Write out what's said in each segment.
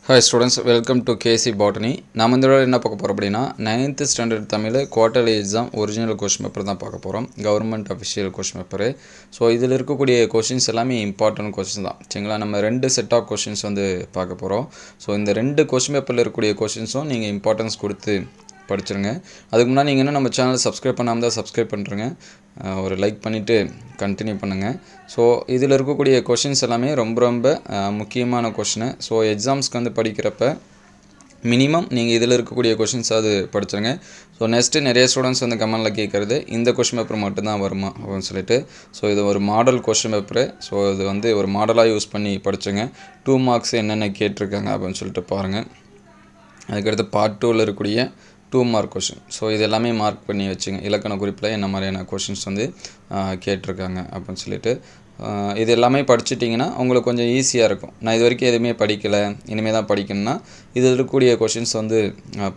Hi students, welcome to KC Botany. நாம் இந்த வீடியோவில் என்ன பார்க்க போகிறோம் அப்படின்னா 9th standard Tamil quarterly exam original question paper தான் பார்க்க போகிறோம். Government official question paper. So இதில் இருக்கக்கூடிய கொஷின்ஸ் எல்லாமே இம்பார்ட்டன்ட் கொஸ்டின் தான். சரிங்களா, நம்ம 2 செட் ஆஃப் கொஷின்ஸ் வந்து பார்க்க போகிறோம். ஸோ இந்த 2 கொஸ்டின் பேப்பரில் இருக்கக்கூடிய கொஷின்ஸும் நீங்கள் இம்பார்ட்டன்ஸ் கொடுத்து படிச்சிருங்க. அதுக்கு முன்னாடி நீங்கள் இன்னும் நம்ம சேனல் சப்ஸ்கிரைப் பண்ணாமல் தான் சப்ஸ்கிரைப் பண்ணுறேங்க. ஒரு லைக் பண்ணிவிட்டு கண்டினியூ பண்ணுங்கள். ஸோ இதில் இருக்கக்கூடிய கொஷின்ஸ் எல்லாமே ரொம்ப முக்கியமான கொஷினு. ஸோ எக்ஸாம்ஸ்க்கு வந்து படிக்கிறப்ப மினிமம் நீங்கள் இதில் இருக்கக்கூடிய கொஷின்ஸ் அது படிச்சிருங்க. ஸோ நெக்ஸ்ட்டு நிறைய ஸ்டூடெண்ட்ஸ் வந்து கமெண்டில் கேட்குறது இந்த கொஷின் பேப்பர் மட்டும்தான் வருமா அப்படின்னு சொல்லிட்டு. ஸோ இது ஒரு மாடல் கொஷின் பேப்பரு. ஸோ இது வந்து ஒரு மாடலாக யூஸ் பண்ணி படிச்சுங்க. 2 மார்க்ஸ் என்னென்ன கேட்டிருக்காங்க அப்படின்னு சொல்லிட்டு பாருங்கள். அதுக்கடுத்து பார்ட் 2வில் இருக்கக்கூடிய 2 மார்க் கொஷின். ஸோ இது எல்லாமே மார்க் பண்ணி வச்சுங்க. இலக்கண குறிப்பில் என்ன மாதிரியான கொஷின்ஸ் வந்து கேட்டிருக்காங்க அப்படின்னு சொல்லிட்டு. இது எல்லாமே படிச்சிட்டிங்கன்னா உங்களுக்கு கொஞ்சம் ஈஸியாக இருக்கும். நான் இது வரைக்கும் எதுவுமே படிக்கலை, இனிமேல் தான் படிக்கணும்னா இதில் இருக்கக்கூடிய கொஷின்ஸ் வந்து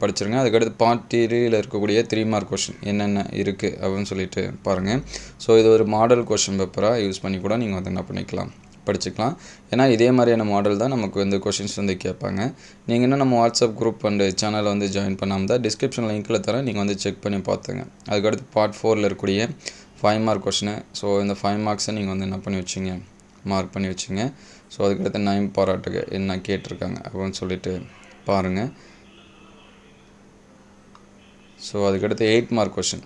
படிச்சிருங்க. அதுக்கடுத்து பார்ட் 3யில் இருக்கக்கூடிய 3 மார்க் கொஷின் என்னென்ன இருக்குது அப்படின்னு சொல்லிட்டு பாருங்கள். ஸோ இது ஒரு மாடல் கொஷின் பேப்பராக யூஸ் பண்ணி கூட நீங்கள் வந்து என்ன பண்ணிக்கலாம், படிச்சுக்கலாம். ஏன்னா இதே மாதிரியான மாடல் தான் நமக்கு வந்து கொஷின்ஸ் வந்து கேட்பாங்க. நீங்கள் இன்னும் நம்ம வாட்ஸ்அப் குரூப் அண்டு சேனலை வந்து ஜாயின் பண்ணாமல் தான் டிஸ்கிரிப்ஷன் லிங்க்கில் தரேன், நீங்கள் வந்து செக் பண்ணி பார்த்துங்க. அதுக்கடுத்து பார்ட் 4ல் இருக்கக்கூடிய 5 மார்க் கொஷினு. ஸோ இந்த 5 மார்க்ஸை நீங்கள் வந்து என்ன பண்ணி வச்சிங்க, மார்க் பண்ணி வச்சிங்க. ஸோ அதுக்கடுத்து 9 பாராட்டுக்கு என்ன கேட்டிருக்காங்க அப்படின்னு சொல்லிட்டு பாருங்கள். ஸோ அதுக்கடுத்து 8 மார்க் கொஷின்.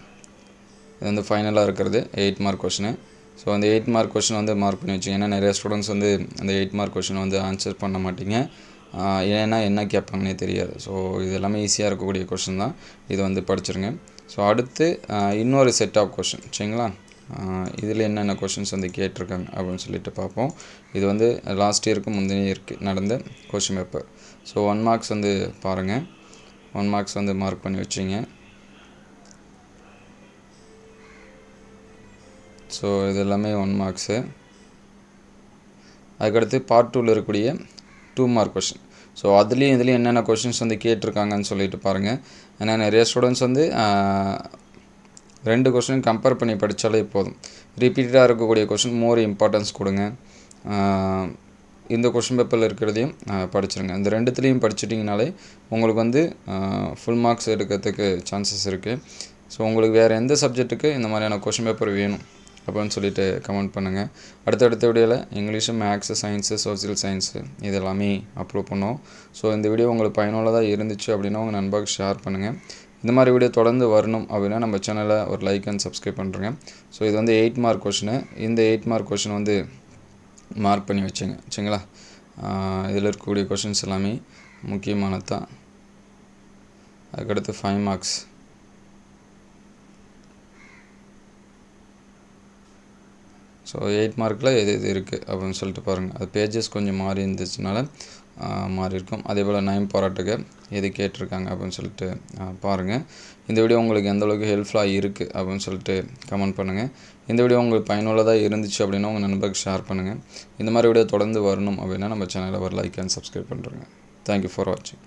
இது வந்து ஃபைனலாக இருக்கிறது 8 மார்க் கொஷினு. ஸோ அந்த 8 மார்க் கொஷின் வந்து மார்க் பண்ணி வச்சிங்க. ஏன்னா நிறைய ஸ்டூடெண்ட்ஸ் வந்து அந்த 8 மார்க் கொஷின் வந்து ஆன்சர் பண்ண மாட்டீங்க. ஏன்னா என்ன கேட்பாங்கன்னே தெரியாது. ஸோ இது எல்லாமே ஈஸியாக இருக்கக்கூடிய கொஷின் தான். இது வந்து படிச்சிருங்க. ஸோ அடுத்து இன்னொரு செட் ஆஃப் கொஷின். சரிங்களா, இதில் என்னென்ன கொஷின்ஸ் வந்து கேட்டிருக்காங்க அப்படின்னு சொல்லிட்டு பார்ப்போம். இது வந்து லாஸ்ட் இயருக்கு முந்தின இயருக்கு நடந்த கொஷின் பேப்பர். ஸோ 1 மார்க்ஸ் வந்து பாருங்கள். 1 மார்க்ஸ் வந்து மார்க் பண்ணி வச்சிங்க. ஸோ இது எல்லாமே 1 மார்க்ஸு. அதுக்கடுத்து பார்ட் 2வில் இருக்கக்கூடிய 2 மார்க் கொஷின். ஸோ அதுலேயும் இதுலேயும் என்னென்ன கொஷின்ஸ் வந்து கேட்டிருக்காங்கன்னு சொல்லிட்டு பாருங்கள். ஏன்னா நிறைய ஸ்டூடெண்ட்ஸ் வந்து 2 கொஷினையும் கம்பேர் பண்ணி படித்தாலே போதும். ரிப்பீட்டடாக இருக்கக்கூடிய கொஷின் மோர் இம்பார்ட்டன்ஸ் கொடுங்க. இந்த கொஷின் பேப்பரில் இருக்கிறதையும் படிச்சிருங்க. இந்த 2த்துலேயும் படிச்சிட்டிங்கனாலே உங்களுக்கு வந்து ஃபுல் மார்க்ஸ் எடுக்கிறதுக்கு சான்சஸ் இருக்குது. ஸோ உங்களுக்கு வேறு எந்த சப்ஜெக்ட்டுக்கு இந்த மாதிரியான கொஷின் பேப்பர் வேணும் அப்படின்னு சொல்லிட்டு கமெண்ட் பண்ணுங்கள். அடுத்தடுத்த வீடியோவில் English, maths, science, social science இது எல்லாமே அப்லோட் பண்ணுவோம். ஸோ இந்த வீடியோ உங்களுக்கு பயனுள்ளதாக இருந்துச்சு அப்படின்னா உங்கள் நண்பர்களுக்கு ஷேர் பண்ணுங்கள். இந்த மாதிரி வீடியோ தொடர்ந்து வரணும் அப்படின்னா நம்ம சேனலை ஒரு லைக் அண்ட் சப்ஸ்கிரைப் பண்ணுறேங்க. ஸோ இது வந்து 8 மார்க் கொஷினு. இந்த 8 மார்க் கொஷின் வந்து மார்க் பண்ணி வச்சுங்க. சரிங்களா, இதில் இருக்கக்கூடிய கொஷின்ஸ் எல்லாமே முக்கியமானது தான். அதுக்கடுத்து 5 மார்க்ஸ். ஸோ 8 மார்க்கில் எது எது இருக்குது அப்படின்னு சொல்லிட்டு பாருங்கள். அது பேஜஸ் கொஞ்சம் மாறி இருந்துச்சுனால மாறி இருக்கும். அதே போல் 9 பாராட்டுக்கு எது கேட்டிருக்காங்க அப்படின்னு சொல்லிட்டு பாருங்கள். இந்த வீடியோ உங்களுக்கு எந்த அளவுக்கு ஹெல்ப்ஃபுல்லாக இருக்குது அப்படின்னு சொல்லிட்டு கமெண்ட் பண்ணுங்கள். இந்த வீடியோ உங்களுக்கு பயனுள்ளதாக இருந்துச்சு அப்படின்னா உங்கள் நண்பருக்கு ஷேர் பண்ணுங்கள். இந்த மாதிரி வீடியோ தொடர்ந்து வரணும் அப்படின்னா நம்ம சேனலை ஒரு லைக் அண்ட் சப்ஸ்கிரைப் பண்ணுறேங்க. தேங்க்யூ ஃபார் வாட்சிங்.